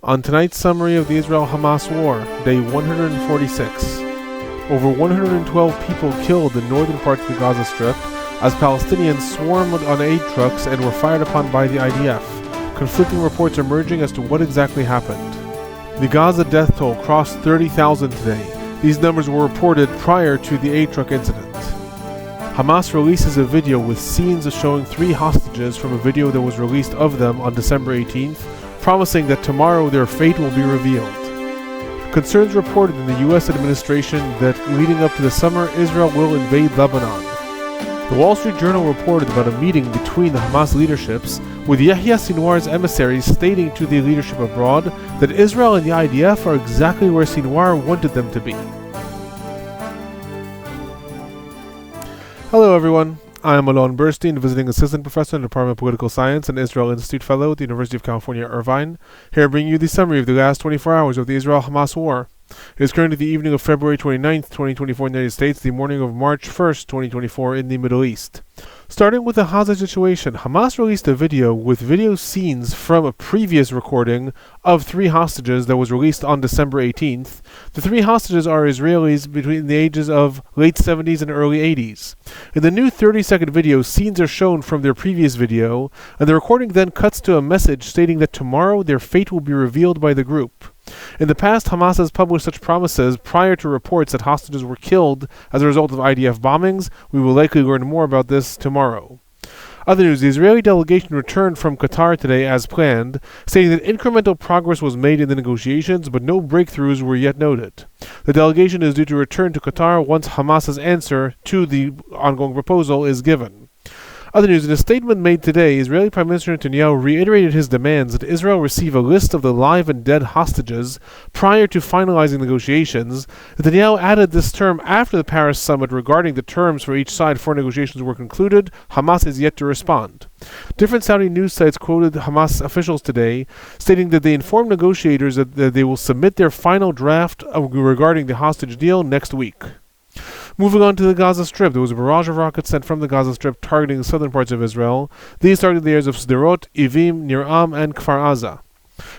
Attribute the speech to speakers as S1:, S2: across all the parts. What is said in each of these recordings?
S1: On tonight's summary of the Israel-Hamas War, day 146, over 112 people killed in northern parts of the Gaza Strip as Palestinians swarmed on aid trucks and were fired upon by the IDF. Conflicting reports emerging as to what exactly happened. The Gaza death toll crossed 30,000 today. These numbers were reported prior to the aid truck incident. Hamas releases a video with scenes showing 3 hostages from a video that was released of them on December 18th, promising that tomorrow their fate will be revealed. Concerns reported in the U.S. administration that leading up to the summer, Israel will invade Lebanon. The Wall Street Journal reported about a meeting between the Hamas leaderships, with Yahya Sinwar's emissaries stating to the leadership abroad that Israel and the IDF are exactly where Sinwar wanted them to be. Hello everyone, I am Alon Burstein, visiting assistant professor in the Department of Political Science and Israel Institute Fellow at the University of California, Irvine, here bringing you the summary of the last 24 hours of the Israel-Hamas War. It is currently the evening of February 29th, 2024 in the United States, the morning of March 1st, 2024 in the Middle East. Starting with the Gaza situation, Hamas released a video with video scenes from a previous recording of 3 hostages that was released on December 18th. The 3 hostages are Israelis between the ages of late 70s and early 80s. In the new 30-second video, scenes are shown from their previous video, and the recording then cuts to a message stating that tomorrow their fate will be revealed by the group. In the past, Hamas has published such promises prior to reports that hostages were killed as a result of IDF bombings. We will likely learn more about this tomorrow. Other news, the Israeli delegation returned from Qatar today as planned, stating that incremental progress was made in the negotiations, but no breakthroughs were yet noted. The delegation is due to return to Qatar once Hamas's answer to the ongoing proposal is given. Other news, in a statement made today, Israeli Prime Minister Netanyahu reiterated his demands that Israel receive a list of the live and dead hostages prior to finalizing negotiations. Netanyahu added this term after the Paris summit regarding the terms for each side before negotiations were concluded. Hamas is yet to respond. Different Saudi news sites quoted Hamas officials today, stating that they informed negotiators that they will submit their final draft regarding the hostage deal next week. Moving on to the Gaza Strip, there was a barrage of rockets sent from the Gaza Strip targeting the southern parts of Israel. These targeted the areas of Sderot, Irvine, Nir Am, and Kfar Aza.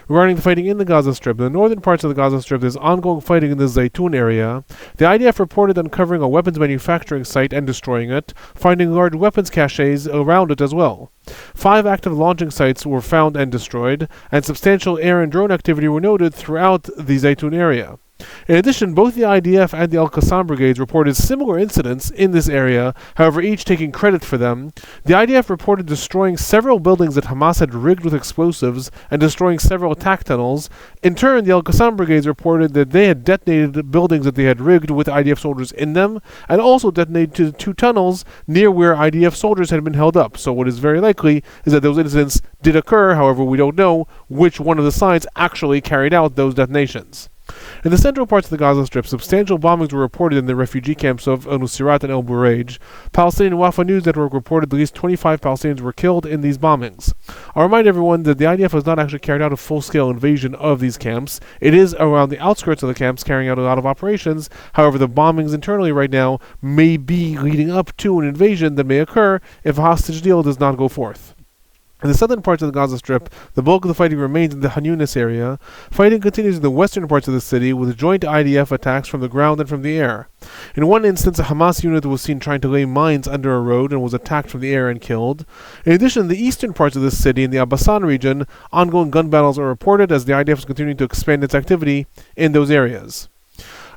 S1: Regarding the fighting in the Gaza Strip, in the northern parts of the Gaza Strip, there's ongoing fighting in the Zeitoun area. The IDF reported uncovering a weapons manufacturing site and destroying it, finding large weapons caches around it as well. 5 active launching sites were found and destroyed, and substantial air and drone activity were noted throughout the Zeitoun area. In addition, both the IDF and the al-Qassam brigades reported similar incidents in this area, however each taking credit for them. The IDF reported destroying several buildings that Hamas had rigged with explosives and destroying several attack tunnels. In turn, the al-Qassam brigades reported that they had detonated buildings that they had rigged with IDF soldiers in them, and also detonated 2 tunnels near where IDF soldiers had been held up. So what is very likely is that those incidents did occur, however we don't know which one of the sides actually carried out those detonations. In the central parts of the Gaza Strip, substantial bombings were reported in the refugee camps of al-Nusseirat and al-Bureij. Palestinian Wafa News Network reported at least 25 Palestinians were killed in these bombings. I'll remind everyone that the IDF has not actually carried out a full-scale invasion of these camps. It is around the outskirts of the camps carrying out a lot of operations. However, the bombings internally right now may be leading up to an invasion that may occur if a hostage deal does not go forth. In the southern parts of the Gaza Strip, the bulk of the fighting remains in the Han Yunis area. Fighting continues in the western parts of the city, with joint IDF attacks from the ground and from the air. In one instance, a Hamas unit was seen trying to lay mines under a road and was attacked from the air and killed. In addition, in the eastern parts of the city, in the Abasan region, ongoing gun battles are reported as the IDF is continuing to expand its activity in those areas.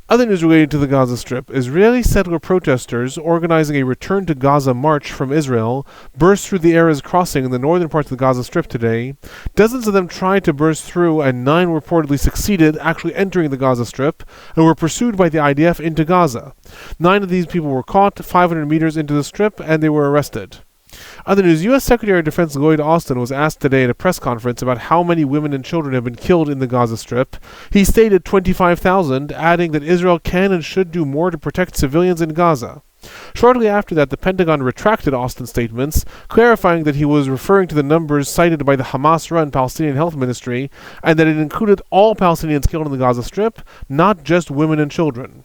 S1: Other news related to the Gaza Strip, Israeli settler protesters organizing a return to Gaza march from Israel burst through the Erez crossing in the northern parts of the Gaza Strip today. Dozens of them tried to burst through, and 9 reportedly succeeded actually entering the Gaza Strip and were pursued by the IDF into Gaza. 9 of these people were caught 500 meters into the strip, and they were arrested. Other news, U.S. Secretary of Defense Lloyd Austin was asked today at a press conference about how many women and children have been killed in the Gaza Strip. He stated 25,000, adding that Israel can and should do more to protect civilians in Gaza. Shortly after that, the Pentagon retracted Austin's statements, clarifying that he was referring to the numbers cited by the Hamas-run Palestinian Health Ministry, and that it included all Palestinians killed in the Gaza Strip, not just women and children.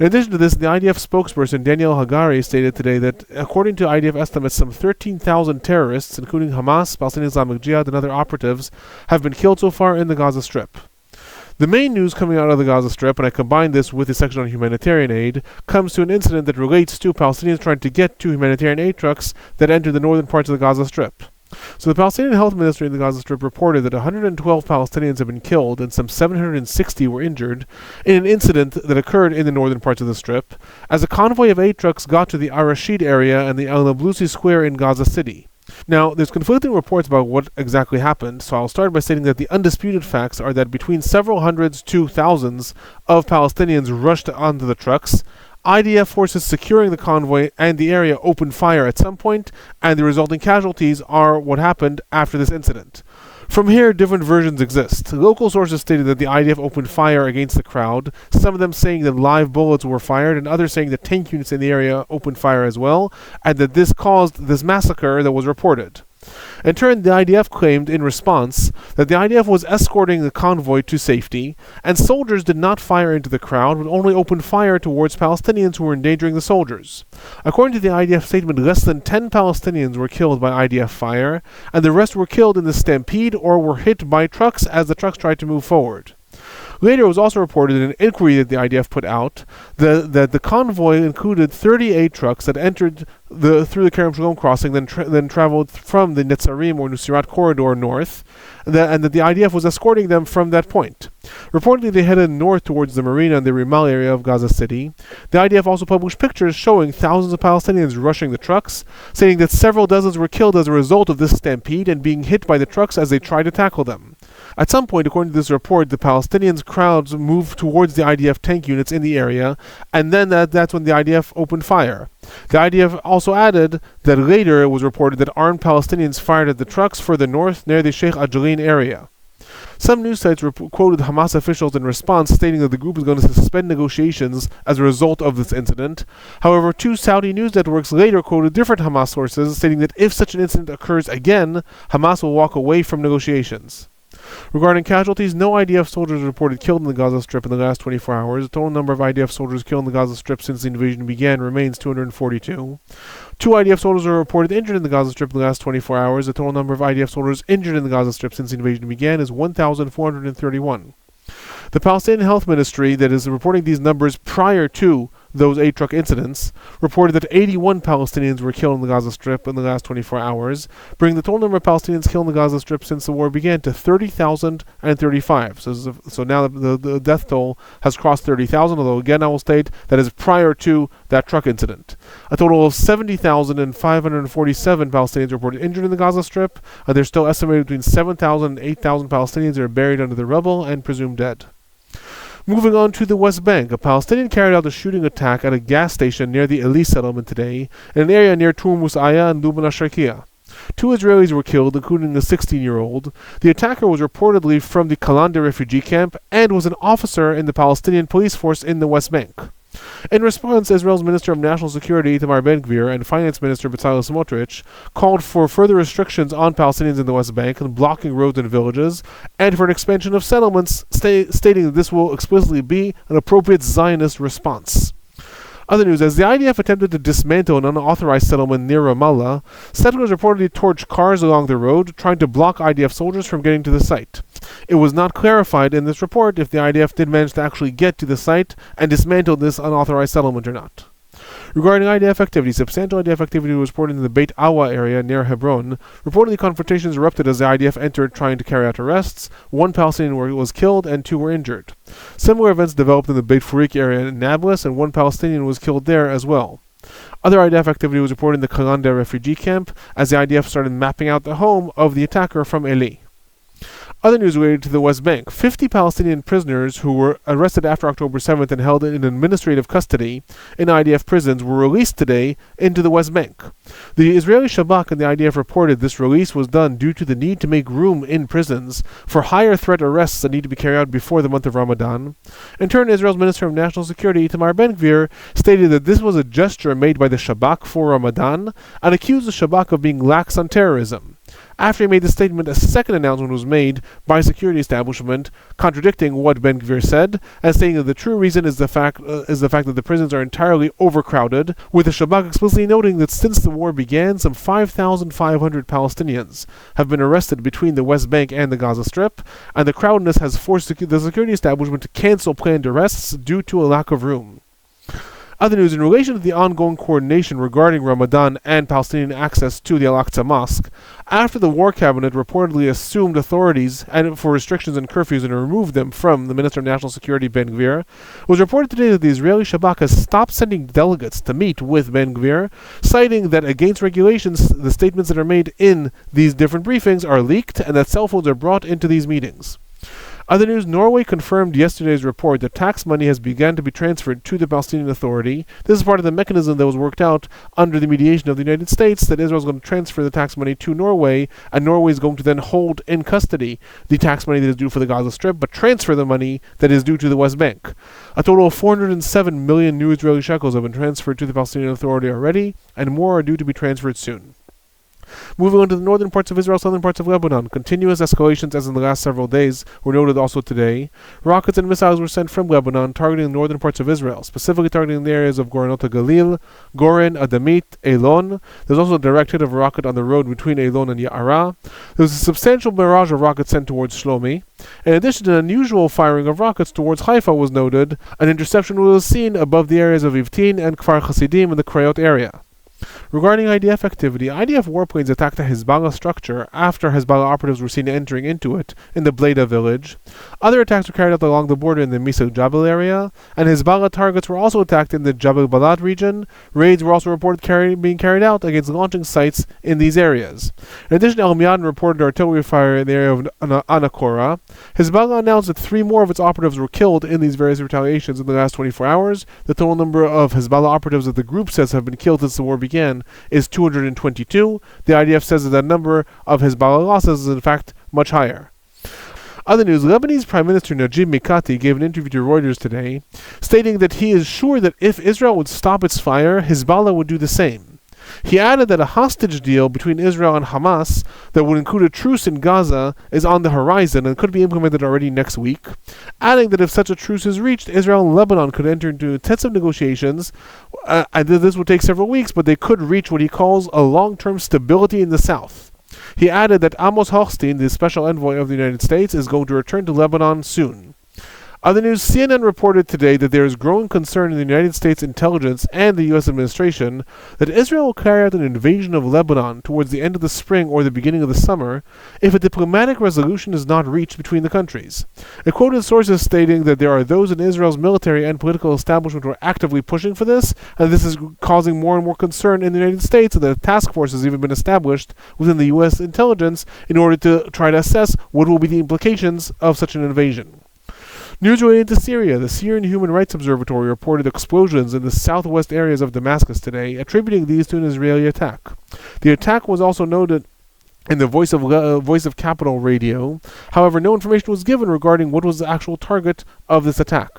S1: In addition to this, the IDF spokesperson Daniel Hagari stated today that, according to IDF estimates, some 13,000 terrorists, including Hamas, Palestinian Islamic Jihad, and other operatives, have been killed so far in the Gaza Strip. The main news coming out of the Gaza Strip, and I combine this with the section on humanitarian aid, comes to an incident that relates to Palestinians trying to get to humanitarian aid trucks that enter the northern parts of the Gaza Strip. So the Palestinian Health Ministry in the Gaza Strip reported that 112 Palestinians have been killed and some 760 were injured in an incident that occurred in the northern parts of the Strip, as a convoy of aid trucks got to the Al-Rashid area and the al-Nablusi Square in Gaza City. Now, there's conflicting reports about what exactly happened, so I'll start by stating that the undisputed facts are that between several hundreds to thousands of Palestinians rushed onto the trucks. IDF forces securing the convoy and the area opened fire at some point, and the resulting casualties are what happened after this incident. From here, different versions exist. Local sources stated that the IDF opened fire against the crowd, some of them saying that live bullets were fired, and others saying that tank units in the area opened fire as well, and that this caused this massacre that was reported. In turn, the IDF claimed in response that the IDF was escorting the convoy to safety, and soldiers did not fire into the crowd, but only opened fire towards Palestinians who were endangering the soldiers. According to the IDF statement, less than 10 Palestinians were killed by IDF fire, and the rest were killed in the stampede or were hit by trucks as the trucks tried to move forward. Later, it was also reported in an inquiry that the IDF put out that the convoy included 38 trucks that entered through the Kerem Shalom crossing, then traveled from the Netzarim or Nusseirat corridor north, and that the IDF was escorting them from that point. Reportedly, they headed north towards the marina and the Rimal area of Gaza City. The IDF also published pictures showing thousands of Palestinians rushing the trucks, saying that several dozens were killed as a result of this stampede and being hit by the trucks as they tried to tackle them. At some point, according to this report, the Palestinians' crowds moved towards the IDF tank units in the area, and then that's when the IDF opened fire. The IDF also added that later it was reported that armed Palestinians fired at the trucks further north near the Sheikh Ajalin area. Some news sites quoted Hamas officials in response, stating that the group is going to suspend negotiations as a result of this incident. However, two Saudi news networks later quoted different Hamas sources, stating that if such an incident occurs again, Hamas will walk away from negotiations. Regarding casualties, no IDF soldiers reported killed in the Gaza Strip in the last 24 hours. The total number of IDF soldiers killed in the Gaza Strip since the invasion began remains 242. Two IDF soldiers were reported injured in the Gaza Strip in the last 24 hours. The total number of IDF soldiers injured in the Gaza Strip since the invasion began is 1,431. The Palestinian Health Ministry, that is reporting these numbers prior to those 8 truck incidents, reported that 81 Palestinians were killed in the Gaza Strip in the last 24 hours, bringing the total number of Palestinians killed in the Gaza Strip since the war began to 30,035. So now the death toll has crossed 30,000, although again I will state that is prior to that truck incident. A total of 70,547 Palestinians reported injured in the Gaza Strip, and there's still estimated between 7,000 and 8,000 Palestinians are buried under the rubble and presumed dead. Moving on to the West Bank, a Palestinian carried out a shooting attack at a gas station near the Eli settlement today, in an area near Turmus Aya and Lubna Sharkia. 2 Israelis were killed, including a 16-year-old. The attacker was reportedly from the Kalanda refugee camp and was an officer in the Palestinian police force in the West Bank. In response, Israel's Minister of National Security Itamar Ben-Gvir and Finance Minister Bezalel Smotrich called for further restrictions on Palestinians in the West Bank and blocking roads and villages, and for an expansion of settlements, stating that this will explicitly be an appropriate Zionist response. Other news, as the IDF attempted to dismantle an unauthorized settlement near Ramallah, settlers reportedly torched cars along the road, trying to block IDF soldiers from getting to the site. It was not clarified in this report if the IDF did manage to actually get to the site and dismantle this unauthorized settlement or not. Regarding IDF activity, substantial IDF activity was reported in the Beit Awa area near Hebron. Reportedly, confrontations erupted as the IDF entered trying to carry out arrests. 1 Palestinian was killed and 2 were injured. Similar events developed in the Beit Furik area in Nablus, and 1 Palestinian was killed there as well. Other IDF activity was reported in the Kalanda refugee camp as the IDF started mapping out the home of the attacker from Eli. Other news related to the West Bank. 50 Palestinian prisoners who were arrested after October 7th and held in administrative custody in IDF prisons were released today into the West Bank. The Israeli Shabak and the IDF reported this release was done due to the need to make room in prisons for higher threat arrests that need to be carried out before the month of Ramadan. In turn, Israel's Minister of National Security Itamar Ben-Gvir stated that this was a gesture made by the Shabak for Ramadan and accused the Shabak of being lax on terrorism. After he made the statement, a second announcement was made by a security establishment contradicting what Ben Gvir said, and saying that the true reason is the fact that the prisons are entirely overcrowded, with the Shabak explicitly noting that since the war began, some 5,500 Palestinians have been arrested between the West Bank and the Gaza Strip, and the crowdedness has forced the security establishment to cancel planned arrests due to a lack of room. Other news in relation to the ongoing coordination regarding Ramadan and Palestinian access to the Al-Aqsa Mosque, after the War Cabinet reportedly assumed authorities for restrictions and curfews and removed them from the Minister of National Security Ben Gvir, it was reported today that the Israeli Shabak has stopped sending delegates to meet with Ben Gvir, citing that against regulations, the statements that are made in these different briefings are leaked and that cell phones are brought into these meetings. Other news, Norway confirmed yesterday's report that tax money has begun to be transferred to the Palestinian Authority. This is part of the mechanism that was worked out under the mediation of the United States, that Israel is going to transfer the tax money to Norway, and Norway is going to then hold in custody the tax money that is due for the Gaza Strip, but transfer the money that is due to the West Bank. A total of 407 million new Israeli shekels have been transferred to the Palestinian Authority already, and more are due to be transferred soon. Moving on to the northern parts of Israel, southern parts of Lebanon, continuous escalations as in the last several days were noted also today. Rockets and missiles were sent from Lebanon targeting the northern parts of Israel, specifically targeting the areas of Goranot Galil, Goren, Adamit, Alon. There's also a direct hit of a rocket on the road between Alon and Ya'ara. There was a substantial barrage of rockets sent towards Shlomi. In addition to unusual firing of rockets towards Haifa was noted. An interception was seen above the areas of Ivtin and Kfar Hasidim in the Krayot area. Regarding IDF activity, IDF warplanes attacked a Hezbollah structure after Hezbollah operatives were seen entering into it in the Bleda village. Other attacks were carried out along the border in the Misal Jabal area, and Hezbollah targets were also attacked in the Jabal Balad region. Raids were also reported being carried out against launching sites in these areas. In addition, Al Miyadin reported artillery fire in the area of Anakora. Hezbollah announced that 3 more of its operatives were killed in these various retaliations in the last 24 hours. The total number of Hezbollah operatives that the group says have been killed since the war began is 222. The IDF says that the number of Hezbollah losses is in fact much higher. Other news, Lebanese Prime Minister Najib Mikati gave an interview to Reuters today, stating that he is sure that if Israel would stop its fire, Hezbollah would do the same. He added that a hostage deal between Israel and Hamas that would include a truce in Gaza is on the horizon and could be implemented already next week, adding that if such a truce is reached, Israel and Lebanon could enter into intensive negotiations, and this would take several weeks, but they could reach what he calls a long-term stability in the south. He added that Amos Hochstein, the special envoy of the United States, is going to return to Lebanon soon. Other news, CNN reported today that there is growing concern in the United States intelligence and the U.S. administration that Israel will carry out an invasion of Lebanon towards the end of the spring or the beginning of the summer if a diplomatic resolution is not reached between the countries. It quoted sources stating that there are those in Israel's military and political establishment who are actively pushing for this, and this is causing more and more concern in the United States, and that a task force has even been established within the U.S. intelligence in order to try to assess what will be the implications of such an invasion. News related to Syria. The Syrian Human Rights Observatory reported explosions in the southwest areas of Damascus today, attributing these to an Israeli attack. The attack was also noted in the Voice of Capital radio. However, no information was given regarding what was the actual target of this attack.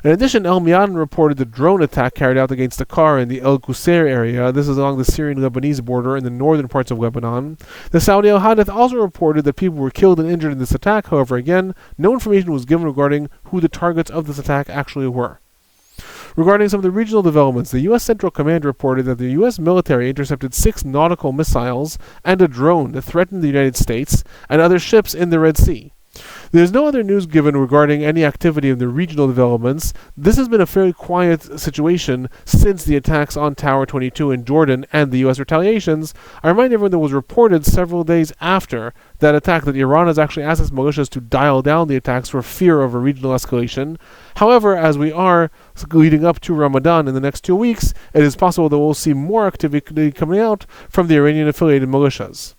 S1: In addition, El Miyadin reported the drone attack carried out against a car in the El Qusayr area. This is along the Syrian-Lebanese border in the northern parts of Lebanon. The Saudi Al-Hadith also reported that people were killed and injured in this attack. However, again, no information was given regarding who the targets of this attack actually were. Regarding some of the regional developments, the U.S. Central Command reported that the U.S. military intercepted 6 nautical missiles and a drone that threatened the United States and other ships in the Red Sea. There is no other news given regarding any activity in the regional developments. This has been a fairly quiet situation since the attacks on Tower 22 in Jordan and the U.S. retaliations. I remind everyone that was reported several days after that attack that Iran has actually asked its militias to dial down the attacks for fear of a regional escalation. However, as we are leading up to Ramadan in the next 2 weeks, it is possible that we'll see more activity coming out from the Iranian-affiliated militias.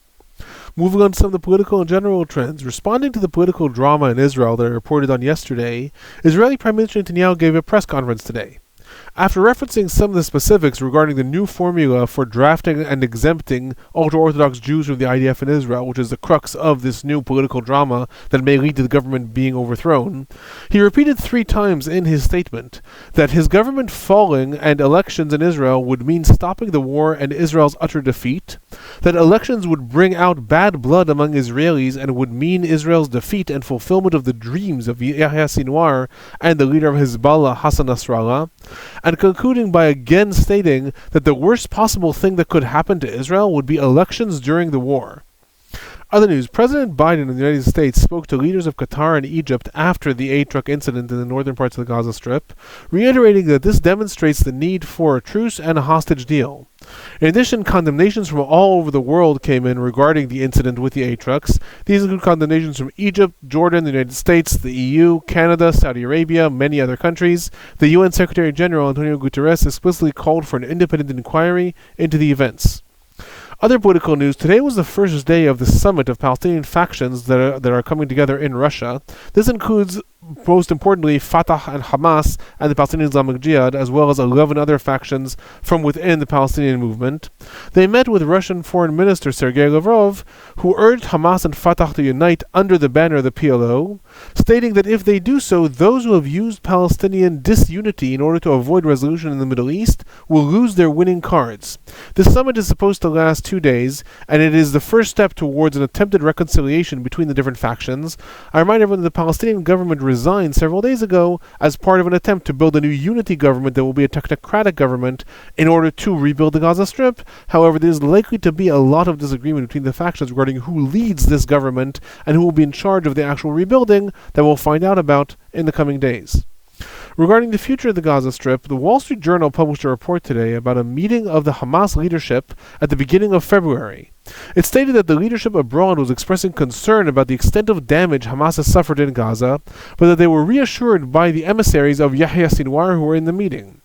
S1: Moving on to some of the political and general trends. Responding to the political drama in Israel that I reported on yesterday, Israeli Prime Minister Netanyahu gave a press conference today. After referencing some of the specifics regarding the new formula for drafting and exempting ultra-Orthodox Jews from the IDF in Israel, which is the crux of this new political drama that may lead to the government being overthrown, he repeated 3 times in his statement that his government falling and elections in Israel would mean stopping the war and Israel's utter defeat, that elections would bring out bad blood among Israelis and would mean Israel's defeat and fulfillment of the dreams of Yahya Sinwar and the leader of Hezbollah, Hassan Nasrallah, and concluding by again stating that the worst possible thing that could happen to Israel would be elections during the war. Other news, President Biden of the United States spoke to leaders of Qatar and Egypt after the aid truck incident in the northern parts of the Gaza Strip, reiterating that this demonstrates the need for a truce and a hostage deal. In addition, condemnations from all over the world came in regarding the incident with the aid trucks. These include condemnations from Egypt, Jordan, the United States, the EU, Canada, Saudi Arabia, many other countries. The UN Secretary General Antonio Guterres explicitly called for an independent inquiry into the events. Other political news, today was the first day of the summit of Palestinian factions that are coming together in Russia. This includes, most importantly, Fatah and Hamas and the Palestinian Islamic Jihad, as well as 11 other factions from within the Palestinian movement. They met with Russian Foreign Minister Sergei Lavrov, who urged Hamas and Fatah to unite under the banner of the PLO, stating that if they do so, those who have used Palestinian disunity in order to avoid resolution in the Middle East will lose their winning cards. This summit is supposed to last 2 days, and it is the first step towards an attempted reconciliation between the different factions. I remind everyone that the Palestinian government resigned several days ago as part of an attempt to build a new unity government that will be a technocratic government in order to rebuild the Gaza Strip. However, there is likely to be a lot of disagreement between the factions regarding who leads this government and who will be in charge of the actual rebuilding that we'll find out about in the coming days. Regarding the future of the Gaza Strip, the Wall Street Journal published a report today about a meeting of the Hamas leadership at the beginning of February. It stated that the leadership abroad was expressing concern about the extent of damage Hamas has suffered in Gaza, but that they were reassured by the emissaries of Yahya Sinwar who were in the meeting.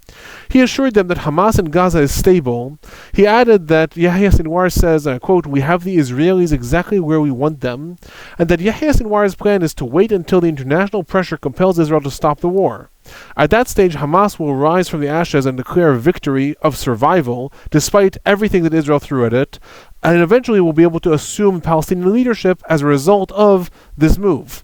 S1: He assured them that Hamas in Gaza is stable. He added that Yahya Sinwar says, and I quote, "We have the Israelis exactly where we want them," and that Yahya Sinwar's plan is to wait until the international pressure compels Israel to stop the war. At that stage, Hamas will rise from the ashes and declare a victory of survival, despite everything that Israel threw at it, and eventually will be able to assume Palestinian leadership as a result of this move.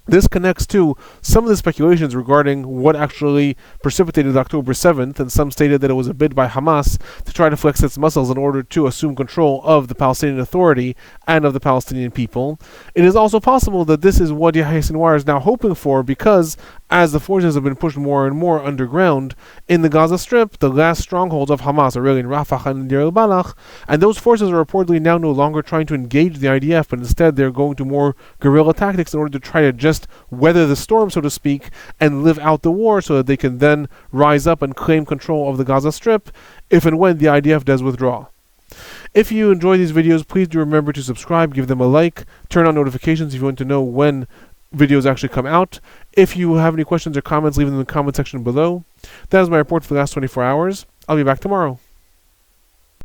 S1: This connects to some of the speculations regarding what actually precipitated October 7th, and some stated that it was a bid by Hamas to try to flex its muscles in order to assume control of the Palestinian Authority and of the Palestinian people. It is also possible that this is what Yahya Sinwar is now hoping for, because as the forces have been pushed more and more underground in the Gaza Strip, the last strongholds of Hamas are really in Rafah and Deir el-Balach, and those forces are reportedly now no longer trying to engage the IDF, but instead they're going to more guerrilla tactics in order to try to just weather the storm, so to speak, and live out the war so that they can then rise up and claim control of the Gaza Strip if and when the IDF does withdraw. If you enjoy these videos, please do remember to subscribe, give them a like, turn on notifications if you want to know when videos actually come out. If you have any questions or comments, leave them in the comment section below. That is my report for the last 24 hours. I'll be back tomorrow.